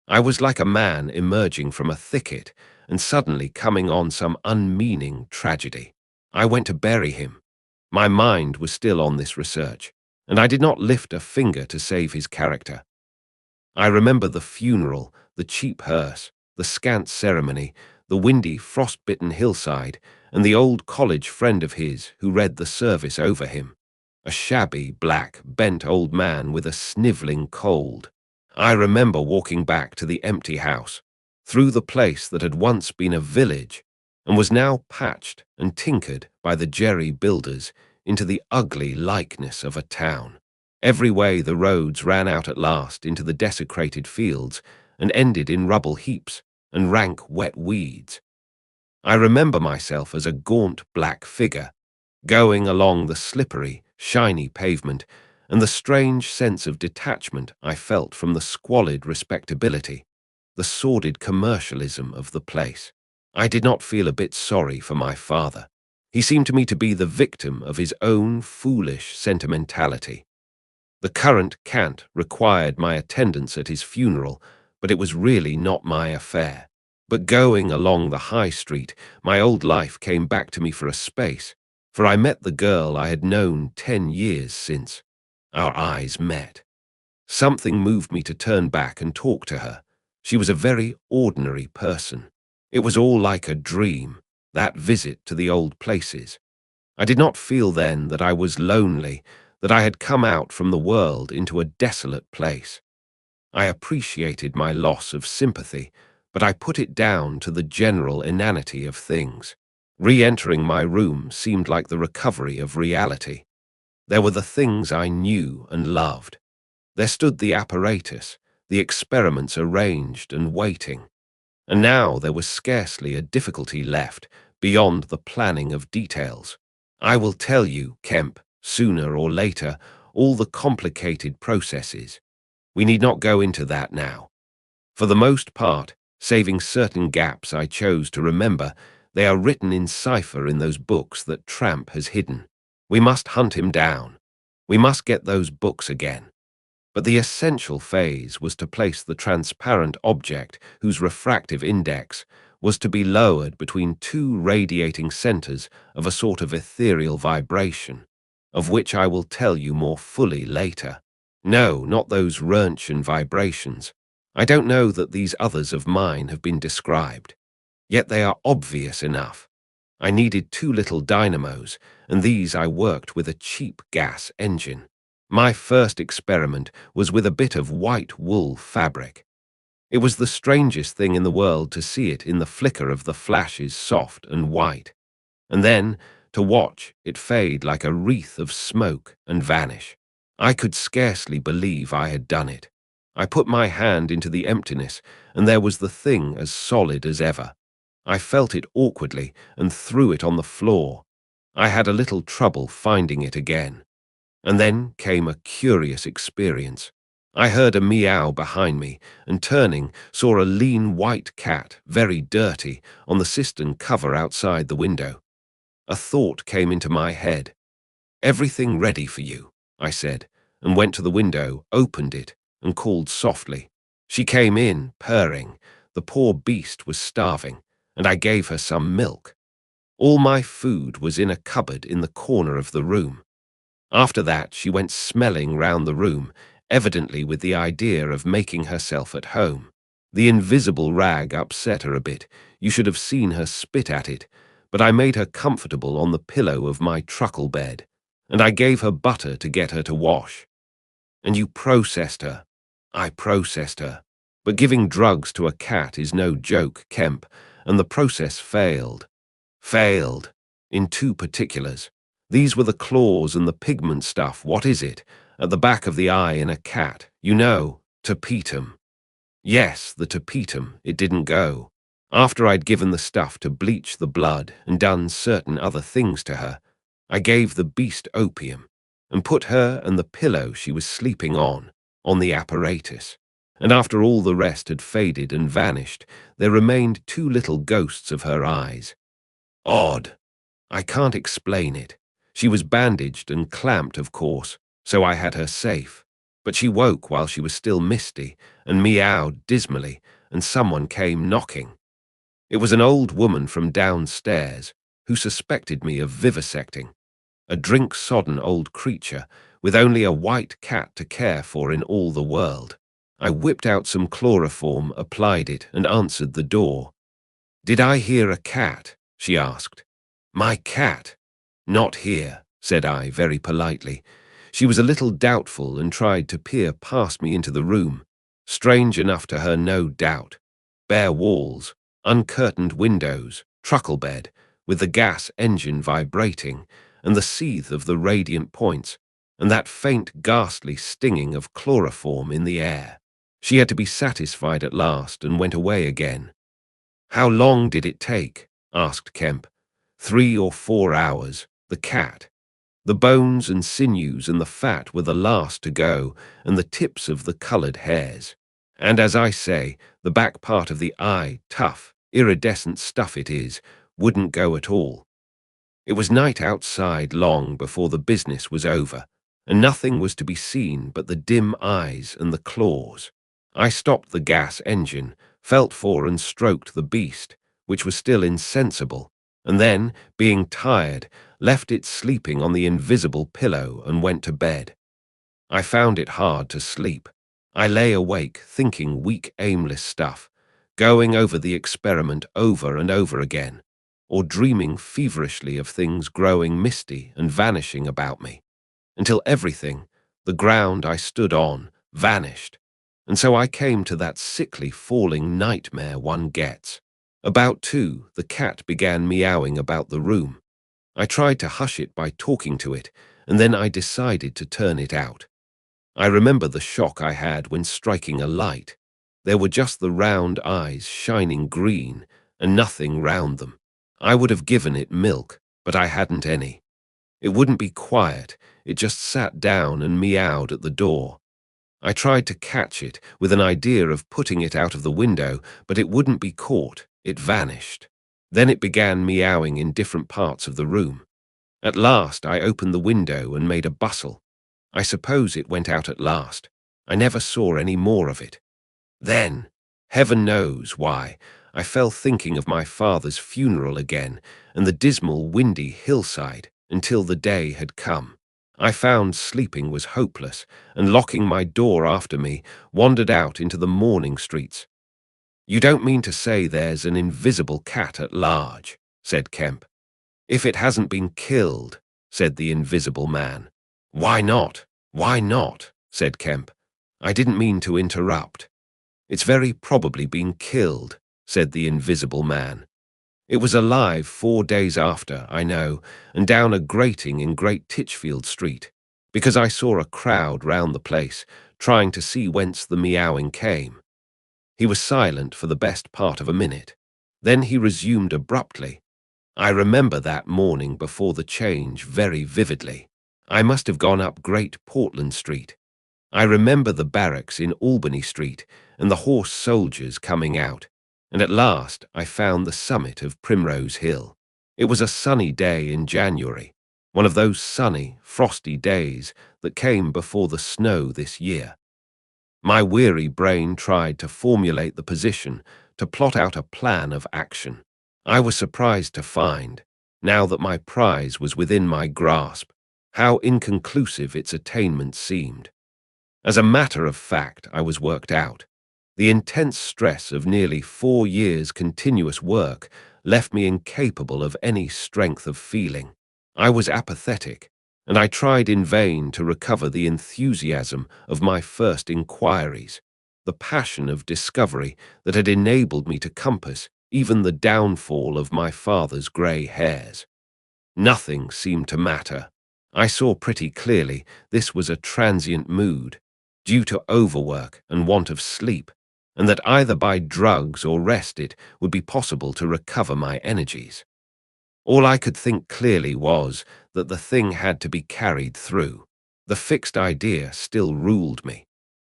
I was like a man emerging from a thicket and suddenly coming on some unmeaning tragedy. I went to bury him. My mind was still on this research, and I did not lift a finger to save his character. I remember the funeral, the cheap hearse, the scant ceremony, the windy, frost-bitten hillside, and the old college friend of his who read the service over him. A shabby, black, bent old man with a snivelling cold. I remember walking back to the empty house, through the place that had once been a village, and was now patched and tinkered by the jerry builders into the ugly likeness of a town. Every way the roads ran out at last into the desecrated fields and ended in rubble heaps and rank wet weeds. I remember myself as a gaunt black figure, going along the slippery, shiny pavement, and the strange sense of detachment I felt from the squalid respectability, the sordid commercialism of the place. I did not feel a bit sorry for my father. He seemed to me to be the victim of his own foolish sentimentality. The current cant required my attendance at his funeral, but it was really not my affair. But going along the high street, my old life came back to me for a space, for I met the girl I had known 10 years since. Our eyes met. Something moved me to turn back and talk to her. She was a very ordinary person. It was all like a dream, that visit to the old places. I did not feel then that I was lonely, that I had come out from the world into a desolate place. I appreciated my loss of sympathy, but I put it down to the general inanity of things. Re-entering my room seemed like the recovery of reality. There were the things I knew and loved. There stood the apparatus, the experiments arranged and waiting. And now there was scarcely a difficulty left beyond the planning of details. I will tell you, Kemp, sooner or later, all the complicated processes. We need not go into that now. For the most part, saving certain gaps I chose to remember, they are written in cipher in those books that Tramp has hidden. We must hunt him down. We must get those books again. But the essential phase was to place the transparent object whose refractive index was to be lowered between two radiating centers of a sort of ethereal vibration, of which I will tell you more fully later. No, not those Roentgen vibrations. I don't know that these others of mine have been described. Yet they are obvious enough. I needed two little dynamos, and these I worked with a cheap gas engine. My first experiment was with a bit of white wool fabric. It was the strangest thing in the world to see it in the flicker of the flashes soft and white, and then to watch it fade like a wreath of smoke and vanish. I could scarcely believe I had done it. I put my hand into the emptiness, and there was the thing as solid as ever. I felt it awkwardly and threw it on the floor. I had a little trouble finding it again. And then came a curious experience. I heard a meow behind me, and turning, saw a lean white cat, very dirty, on the cistern cover outside the window. A thought came into my head. "Everything ready for you," I said, and went to the window, opened it, and called softly. She came in, purring. The poor beast was starving, and I gave her some milk. All my food was in a cupboard in the corner of the room. After that, she went smelling round the room, evidently with the idea of making herself at home. The invisible rag upset her a bit. You should have seen her spit at it, but I made her comfortable on the pillow of my truckle bed, and I gave her butter to get her to wash. And you processed her. I processed her. But giving drugs to a cat is no joke, Kemp, and the process failed. Failed. In two particulars. These were the claws and the pigment stuff, what is it? At the back of the eye in a cat. You know, tapetum. Yes, the tapetum, it didn't go. After I'd given the stuff to bleach the blood and done certain other things to her, I gave the beast opium and put her and the pillow she was sleeping on the apparatus. And after all the rest had faded and vanished, there remained two little ghosts of her eyes. Odd. I can't explain it. She was bandaged and clamped, of course, so I had her safe. But she woke while she was still misty and meowed dismally, and someone came knocking. It was an old woman from downstairs who suspected me of vivisecting. A drink-sodden old creature with only a white cat to care for in all the world. I whipped out some chloroform, applied it, and answered the door. "Did I hear a cat?" she asked. "My cat?" "Not here," said I very politely. She was a little doubtful and tried to peer past me into the room. Strange enough to her, no doubt. Bare walls, uncurtained windows, truckle bed, with the gas engine vibrating, and the seethe of the radiant points, and that faint ghastly stinging of chloroform in the air. She had to be satisfied at last and went away again. "How long did it take?" asked Kemp. 3 or 4 hours. The cat. The bones and sinews and the fat were the last to go, and the tips of the coloured hairs. And as I say, the back part of the eye, tough, iridescent stuff it is, wouldn't go at all. It was night outside long before the business was over, and nothing was to be seen but the dim eyes and the claws. I stopped the gas engine, felt for and stroked the beast, which was still insensible, and then, being tired, left it sleeping on the invisible pillow and went to bed. I found it hard to sleep. I lay awake, thinking weak, aimless stuff, going over the experiment over and over again, or dreaming feverishly of things growing misty and vanishing about me, until everything, the ground I stood on, vanished, And so I came to that sickly falling nightmare one gets. About 2, the cat began meowing about the room. I tried to hush it by talking to it, and then I decided to turn it out. I remember the shock I had when striking a light. There were just the round eyes shining green, and nothing round them. I would have given it milk, but I hadn't any. It wouldn't be quiet, it just sat down and meowed at the door. I tried to catch it with an idea of putting it out of the window, but it wouldn't be caught. It vanished. Then it began meowing in different parts of the room. At last I opened the window and made a bustle. I suppose it went out at last. I never saw any more of it. Then, heaven knows why, I fell thinking of my father's funeral again and the dismal, windy hillside until the day had come. I found sleeping was hopeless, and locking my door after me, wandered out into the morning streets. "You don't mean to say there's an invisible cat at large," said Kemp. "If it hasn't been killed," said the invisible man. "Why not? Why not?" said Kemp. "I didn't mean to interrupt." "It's very probably been killed," said the invisible man. "It was alive 4 days after, I know, and down a grating in Great Titchfield Street, because I saw a crowd round the place, trying to see whence the meowing came." He was silent for the best part of a minute. Then he resumed abruptly. "I remember that morning before the change very vividly. I must have gone up Great Portland Street. I remember the barracks in Albany Street and the horse soldiers coming out, and at last I found the summit of Primrose Hill. It was a sunny day in January, one of those sunny, frosty days that came before the snow this year. My weary brain tried to formulate the position, to plot out a plan of action. I was surprised to find, now that my prize was within my grasp, how inconclusive its attainment seemed. As a matter of fact, I was worked out. The intense stress of nearly 4 years' continuous work left me incapable of any strength of feeling. I was apathetic, and I tried in vain to recover the enthusiasm of my first inquiries, the passion of discovery that had enabled me to compass even the downfall of my father's grey hairs. Nothing seemed to matter. I saw pretty clearly this was a transient mood, due to overwork and want of sleep, and that either by drugs or rest it would be possible to recover my energies. All I could think clearly was that the thing had to be carried through. The fixed idea still ruled me,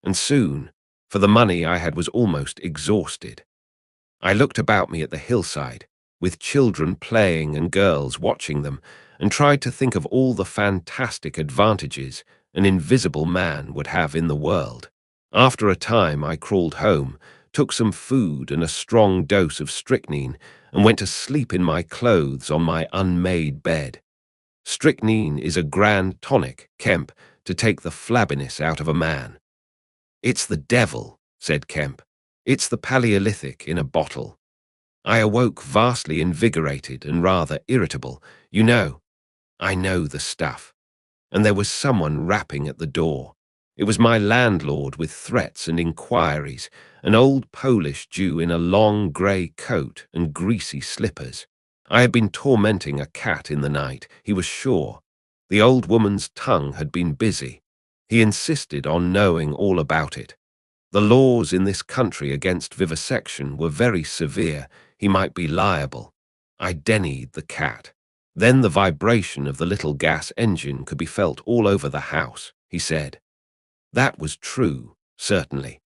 and soon, for the money I had was almost exhausted. I looked about me at the hillside, with children playing and girls watching them, and tried to think of all the fantastic advantages an invisible man would have in the world. After a time I crawled home, took some food and a strong dose of strychnine, and went to sleep in my clothes on my unmade bed. Strychnine is a grand tonic, Kemp, to take the flabbiness out of a man. "It's the devil," said Kemp. "It's the Paleolithic in a bottle." I awoke vastly invigorated and rather irritable. I know the stuff. And there was someone rapping at the door. It was my landlord with threats and inquiries, an old Polish Jew in a long grey coat and greasy slippers. I had been tormenting a cat in the night, he was sure. The old woman's tongue had been busy. He insisted on knowing all about it. The laws in this country against vivisection were very severe. He might be liable. I dennied the cat. Then the vibration of the little gas engine could be felt all over the house, he said. That was true, certainly.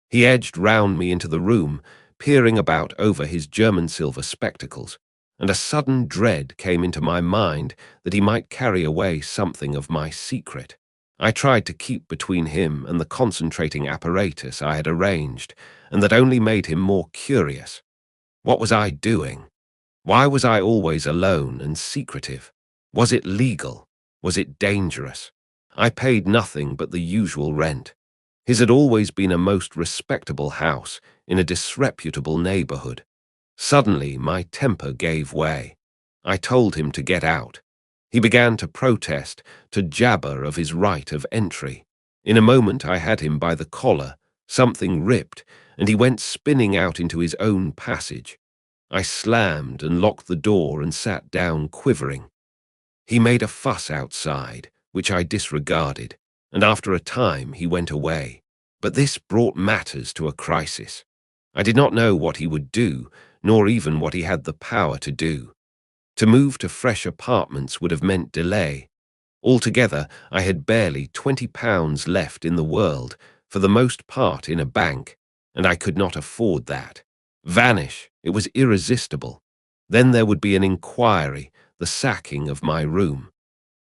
He edged round me into the room, peering about over his German silver spectacles, and a sudden dread came into my mind that he might carry away something of my secret. I tried to keep between him and the concentrating apparatus I had arranged, and that only made him more curious. What was I doing? Why was I always alone and secretive? Was it legal? Was it dangerous? I paid nothing but the usual rent. His had always been a most respectable house in a disreputable neighborhood. Suddenly my temper gave way. I told him to get out. He began to protest, to jabber of his right of entry. In a moment I had him by the collar, Something ripped, and he went spinning out into his own passage. I slammed and locked the door and sat down quivering. He made a fuss outside, which I disregarded, and after a time he went away. But this brought matters to a crisis. I did not know what he would do, nor even what he had the power to do. To move to fresh apartments would have meant delay. Altogether, I had barely £20 left in the world, for the most part in a bank, and I could not afford that. Vanish, it was irresistible. Then there would be an inquiry, the sacking of my room.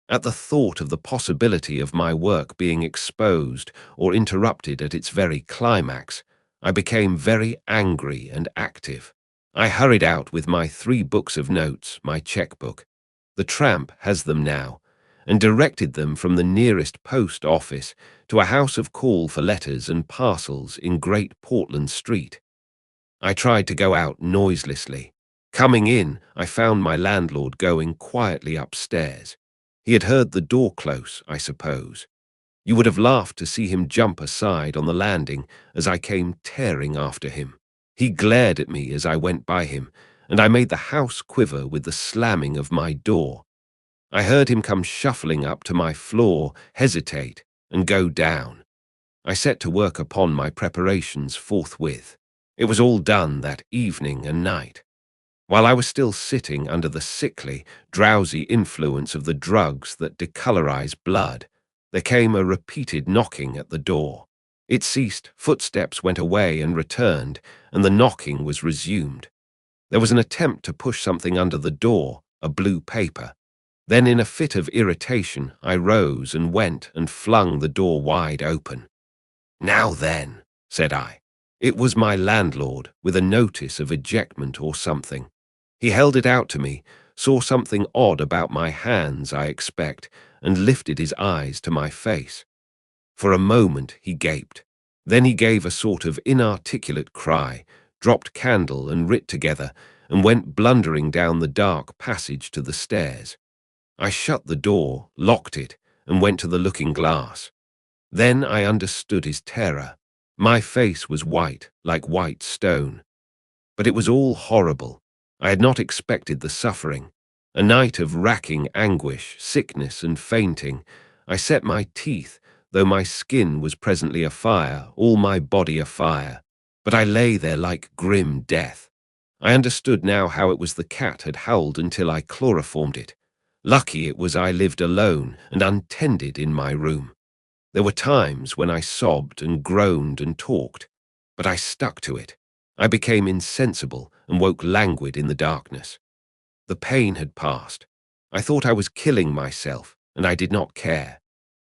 At the thought of the possibility of my work being exposed or interrupted at its very climax, I became very angry and active. I hurried out with my 3 books of notes, my checkbook. The tramp has them now, and directed them from the nearest post office to a house of call for letters and parcels in Great Portland Street. I tried to go out noiselessly. Coming in, I found my landlord going quietly upstairs. He had heard the door close, I suppose. You would have laughed to see him jump aside on the landing as I came tearing after him. He glared at me as I went by him, and I made the house quiver with the slamming of my door. I heard him come shuffling up to my floor, hesitate, and go down. I set to work upon my preparations forthwith. It was all done that evening and night. While I was still sitting under the sickly, drowsy influence of the drugs that decolorize blood, there came a repeated knocking at the door. It ceased, footsteps went away and returned, and the knocking was resumed. There was an attempt to push something under the door, a blue paper. Then in a fit of irritation, I rose and went and flung the door wide open. "Now then," said I. It was my landlord, with a notice of ejectment or something. He held it out to me, saw something odd about my hands, I expect, and lifted his eyes to my face. For a moment he gaped. Then he gave a sort of inarticulate cry, dropped candle and writ together, and went blundering down the dark passage to the stairs. I shut the door, locked it, and went to the looking-glass. Then I understood his terror. My face was white, like white stone. But it was all horrible. I had not expected the suffering. A night of racking anguish, sickness, and fainting. I set my teeth, though my skin was presently afire, all my body afire. But I lay there like grim death. I understood now how it was the cat had howled until I chloroformed it. Lucky it was I lived alone and untended in my room. There were times when I sobbed and groaned and talked, but I stuck to it. I became insensible and woke languid in the darkness. The pain had passed. I thought I was killing myself, and I did not care.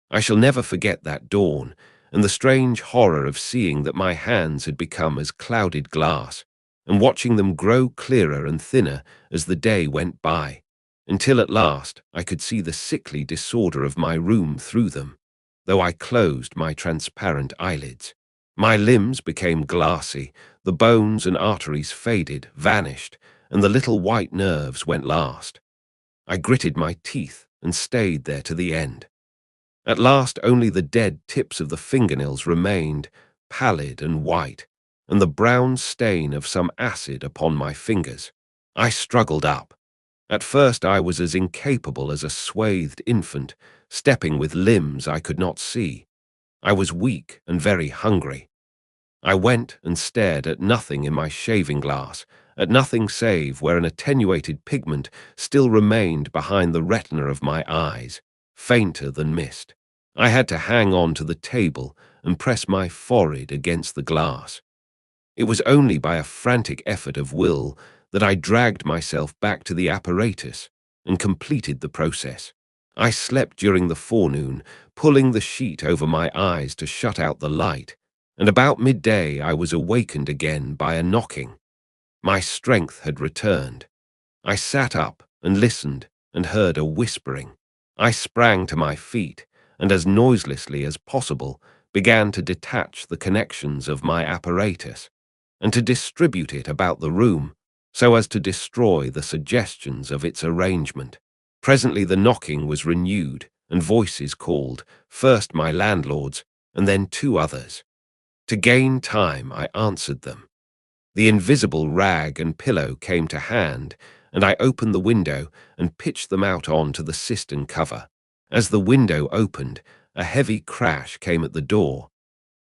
I shall never forget that dawn, and the strange horror of seeing that my hands had become as clouded glass, and watching them grow clearer and thinner as the day went by, until at last I could see the sickly disorder of my room through them, though I closed my transparent eyelids. My limbs became glassy, the bones and arteries faded, vanished, and the little white nerves went last. I gritted my teeth and stayed there to the end. At last only the dead tips of the fingernails remained, pallid and white, and the brown stain of some acid upon my fingers. I struggled up. At first I was as incapable as a swathed infant, stepping with limbs I could not see. I was weak and very hungry. I went and stared at nothing in my shaving glass, at nothing save where an attenuated pigment still remained behind the retina of my eyes, fainter than mist. I had to hang on to the table and press my forehead against the glass. It was only by a frantic effort of will that I dragged myself back to the apparatus and completed the process. I slept during the forenoon, pulling the sheet over my eyes to shut out the light, and about midday I was awakened again by a knocking. My strength had returned. I sat up and listened and heard a whispering. I sprang to my feet and as noiselessly as possible began to detach the connections of my apparatus and to distribute it about the room so as to destroy the suggestions of its arrangement. Presently the knocking was renewed and voices called, first my landlord's and then 2 others. To gain time, I answered them. The invisible rag and pillow came to hand, and I opened the window and pitched them out onto the cistern cover. As the window opened, a heavy crash came at the door.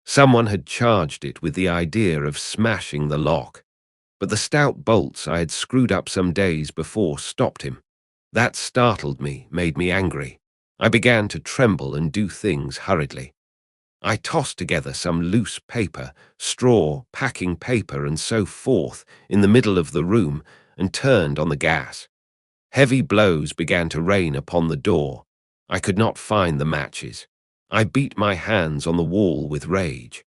Someone had charged it with the idea of smashing the lock, but the stout bolts I had screwed up some days before stopped him. That startled me, made me angry. I began to tremble and do things hurriedly. I tossed together some loose paper, straw, packing paper, and so forth in the middle of the room and turned on the gas. Heavy blows began to rain upon the door. I could not find the matches. I beat my hands on the wall with rage.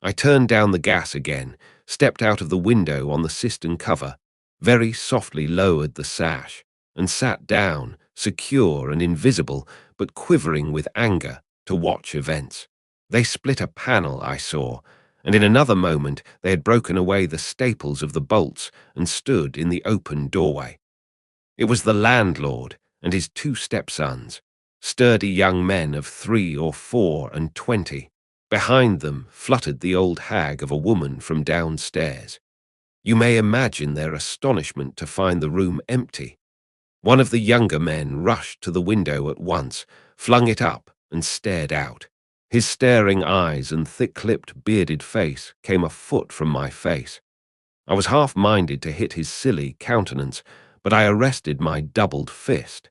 I turned down the gas again, stepped out of the window on the cistern cover, very softly lowered the sash, and sat down, secure and invisible, but quivering with anger, to watch events. They split a panel, I saw, and in another moment they had broken away the staples of the bolts and stood in the open doorway. It was the landlord and his two stepsons, sturdy young men of 3 or 4 and 20. Behind them fluttered the old hag of a woman from downstairs. You may imagine their astonishment to find the room empty. One of the younger men rushed to the window at once, flung it up, and stared out. His staring eyes and thick-lipped, bearded face came a foot from my face. I was half-minded to hit his silly countenance, but I arrested my doubled fist.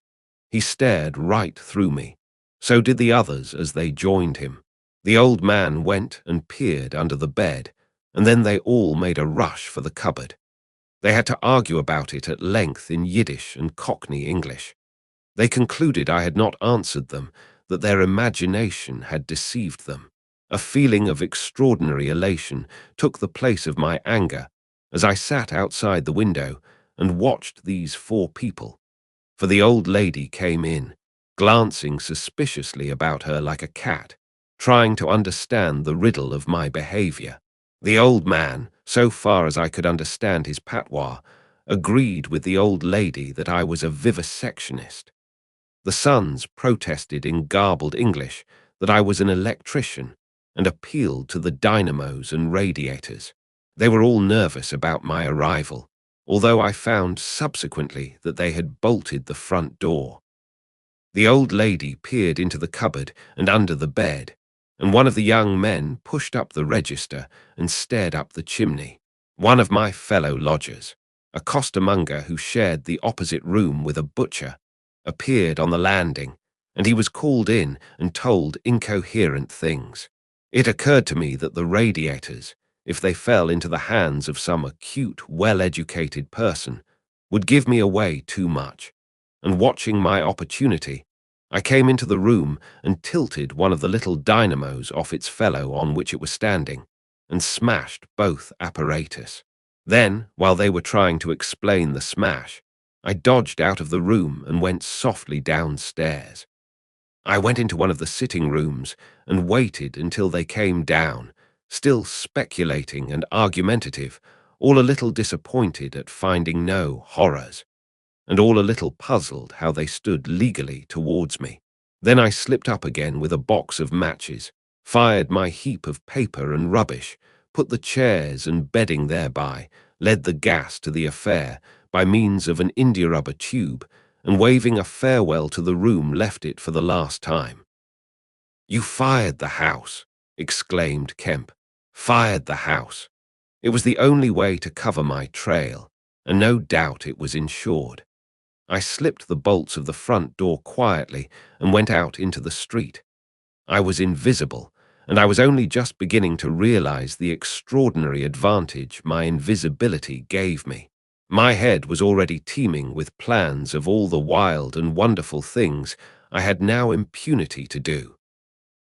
He stared right through me. So did the others as they joined him. The old man went and peered under the bed, and then they all made a rush for the cupboard. They had to argue about it at length in Yiddish and Cockney English. They concluded I had not answered them, that their imagination had deceived them. A feeling of extraordinary elation took the place of my anger as I sat outside the window and watched these 4 people. For the old lady came in, glancing suspiciously about her like a cat, trying to understand the riddle of my behavior. The old man, so far as I could understand his patois, agreed with the old lady that I was a vivisectionist. The sons protested in garbled English that I was an electrician and appealed to the dynamos and radiators. They were all nervous about my arrival, although I found subsequently that they had bolted the front door. The old lady peered into the cupboard and under the bed, and one of the young men pushed up the register and stared up the chimney. One of my fellow lodgers, a costermonger who shared the opposite room with a butcher, appeared on the landing, and he was called in and told incoherent things. It occurred to me that the radiators, if they fell into the hands of some acute, well-educated person, would give me away too much, and watching my opportunity, I came into the room and tilted one of the little dynamos off its fellow on which it was standing, and smashed both apparatus. Then, while they were trying to explain the smash, I dodged out of the room and went softly downstairs. I went into one of the sitting rooms and waited until they came down, still speculating and argumentative, all a little disappointed at finding no horrors, and all a little puzzled how they stood legally towards me. Then I slipped up again with a box of matches, fired my heap of paper and rubbish, put the chairs and bedding thereby, led the gas to the affair by means of an india-rubber tube, and waving a farewell to the room left it for the last time. "You fired the house," exclaimed Kemp. "Fired the house." It was the only way to cover my trail, and no doubt it was insured. I slipped the bolts of the front door quietly and went out into the street. I was invisible, and I was only just beginning to realize the extraordinary advantage my invisibility gave me. My head was already teeming with plans of all the wild and wonderful things I had now impunity to do.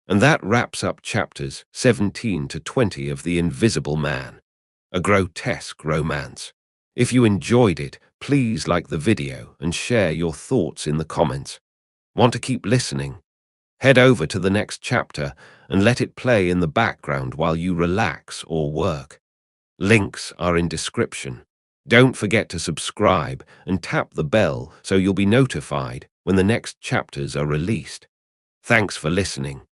And that wraps up chapters 17 to 20 of The Invisible Man, a grotesque romance. If you enjoyed it, please like the video and share your thoughts in the comments. Want to keep listening? Head over to the next chapter and let it play in the background while you relax or work. Links are in description. Don't forget to subscribe and tap the bell so you'll be notified when the next chapters are released. Thanks for listening.